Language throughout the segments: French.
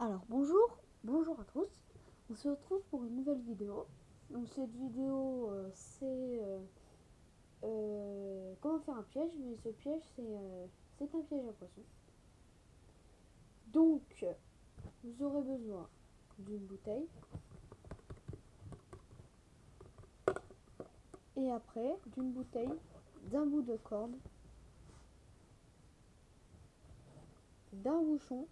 Alors bonjour à tous, on se retrouve pour une nouvelle vidéo. Donc cette vidéo c'est comment faire un piège, mais ce piège c'est un piège à poisson. Donc vous aurez besoin d'une bouteille et après d'une bouteille, d'un bout de corde, d'un bouchon.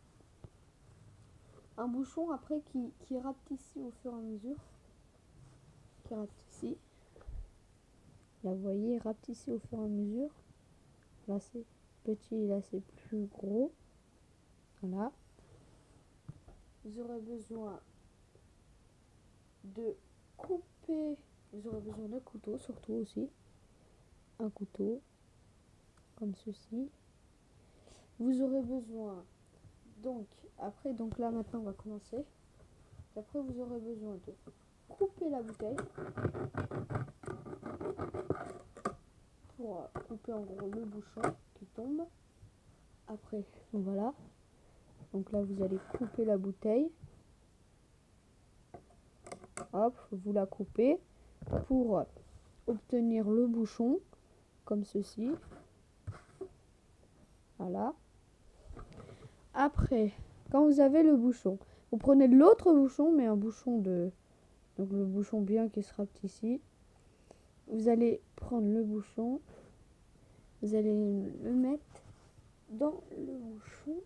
Un bouchon après qui rapetit au fur et à mesure. Qui rapetit. Là vous voyez, il rapetit au fur et à mesure. Là c'est petit, là c'est plus gros. Voilà. Vous aurez besoin de couper. Vous aurez besoin d'un couteau surtout aussi. Un couteau comme ceci. Vous aurez besoin donc là maintenant on va commencer. Après vous aurez besoin de couper la bouteille pour couper en gros le bouchon qui tombe. Après voilà. Donc là vous allez couper la bouteille. Hop, vous la coupez pour obtenir le bouchon comme ceci. Voilà. Après, quand vous avez le bouchon, vous prenez l'autre bouchon, mais un bouchon de... Donc le bouchon bien qui sera ici. Vous allez prendre le bouchon. Vous allez le mettre dans le bouchon.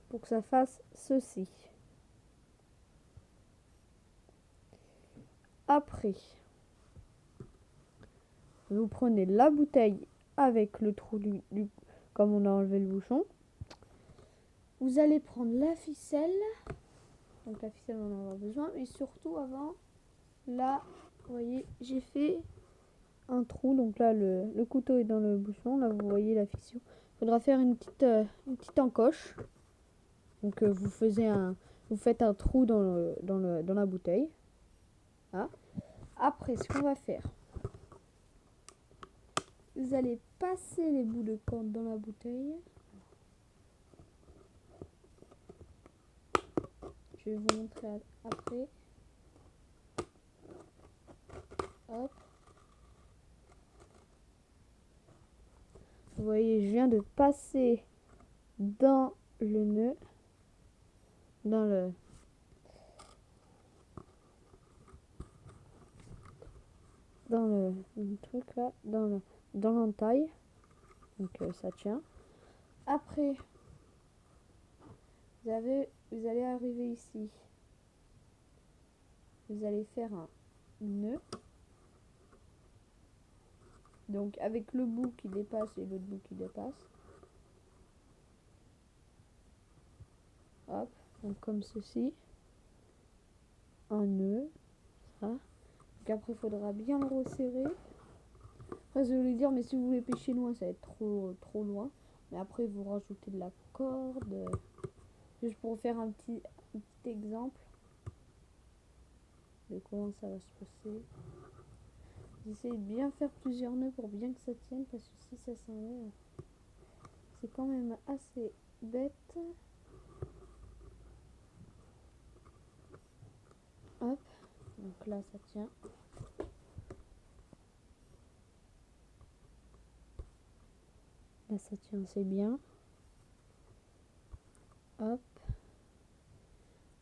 Pour que ça fasse ceci. Après, vous prenez la bouteille avec le trou comme on a enlevé le bouchon. Vous allez prendre la ficelle. Donc la ficelle on en aura besoin. Mais surtout avant, là, vous voyez, j'ai fait un trou. Donc là, le couteau est dans le bouchon. Là, vous voyez la fiction. Il faudra faire une petite encoche. Donc vous faites un trou dans la bouteille. Hein. Après, ce qu'on va faire, vous allez passer les bouts de corde dans la bouteille. Je vais vous montrer après. Hop. Vous voyez, je viens de passer dans le nœud, dans le truc là, dans l'entaille. Donc ça tient. Après, vous allez arriver ici. Vous allez faire un nœud. Donc avec le bout qui dépasse et l'autre bout qui dépasse. Hop, donc comme ceci. Un nœud. Ça. Donc après il faudra bien le resserrer. Après je voulais dire, mais si vous voulez pêcher loin, ça va être trop loin. Mais après vous rajoutez de la corde. Juste pour faire un petit exemple de comment ça va se passer. J'essaie de bien faire plusieurs nœuds pour bien que ça tienne, parce que si ça s'enlève, c'est quand même assez bête. Hop, donc là ça tient. Là ça tient assez bien. Hop.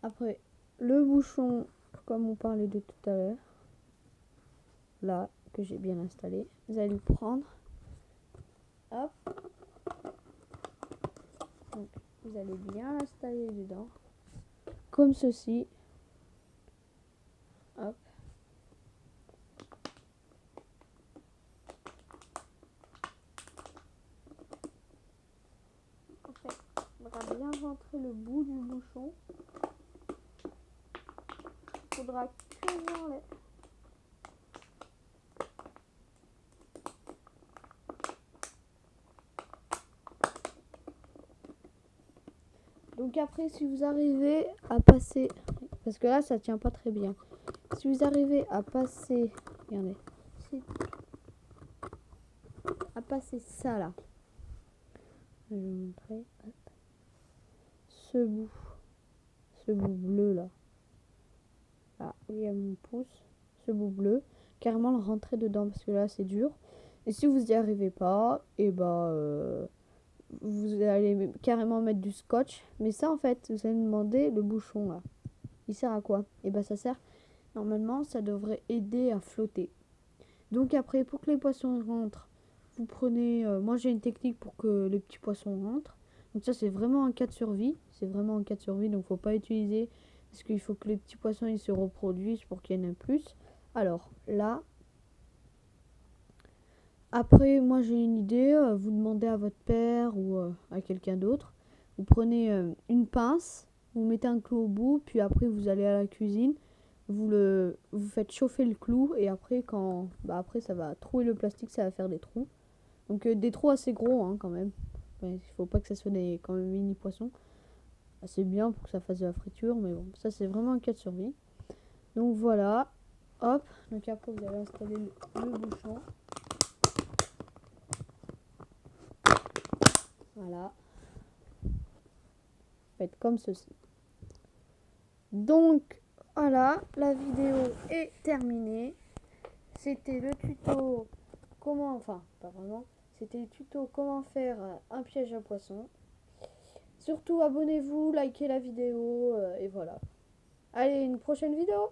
Après, le bouchon, comme on parlait de tout à l'heure, là, que j'ai bien installé, vous allez le prendre. Hop. Donc, vous allez bien l'installer dedans. Comme ceci. Hop. Après, on va bien rentrer le bout du bouchon. Il faudra que j'enlève. Donc après, si vous arrivez à passer, parce que là ça tient pas très bien, si vous arrivez à passer, regardez, ça là. Je vais vous montrer. Hop. Ce bout bleu là. Là où il y a mon pouce. Ce bout bleu. Carrément le rentrer dedans parce que là c'est dur. Et si vous n'y arrivez pas, et vous allez carrément mettre du scotch. Mais ça en fait, vous allez me demander le bouchon là. Il sert à quoi? Et ça sert, normalement ça devrait aider à flotter. Donc après, pour que les poissons rentrent, vous prenez, moi j'ai une technique pour que les petits poissons rentrent. Donc ça c'est vraiment un cas de survie. C'est vraiment un cas de survie, donc faut pas utiliser. Parce qu'il faut que les petits poissons ils se reproduisent pour qu'il y en ait plus. Alors là, après moi j'ai une idée, vous demandez à votre père ou à quelqu'un d'autre. Vous prenez une pince, vous mettez un clou au bout, puis après vous allez à la cuisine. Vous faites chauffer le clou et après après ça va trouer le plastique, ça va faire des trous. Donc des trous assez gros hein, quand même. Il faut pas que ça soit des quand même mini poissons. C'est bien pour que ça fasse de la friture, mais bon, ça c'est vraiment un cas de survie. Donc voilà, hop. Donc après vous allez installer le bouchon. Voilà. Faites comme ceci. Donc voilà, la vidéo est terminée. C'était le tuto pas vraiment, c'était le tuto comment faire un piège à poisson. Surtout abonnez-vous, likez la vidéo et voilà. Allez, une prochaine vidéo.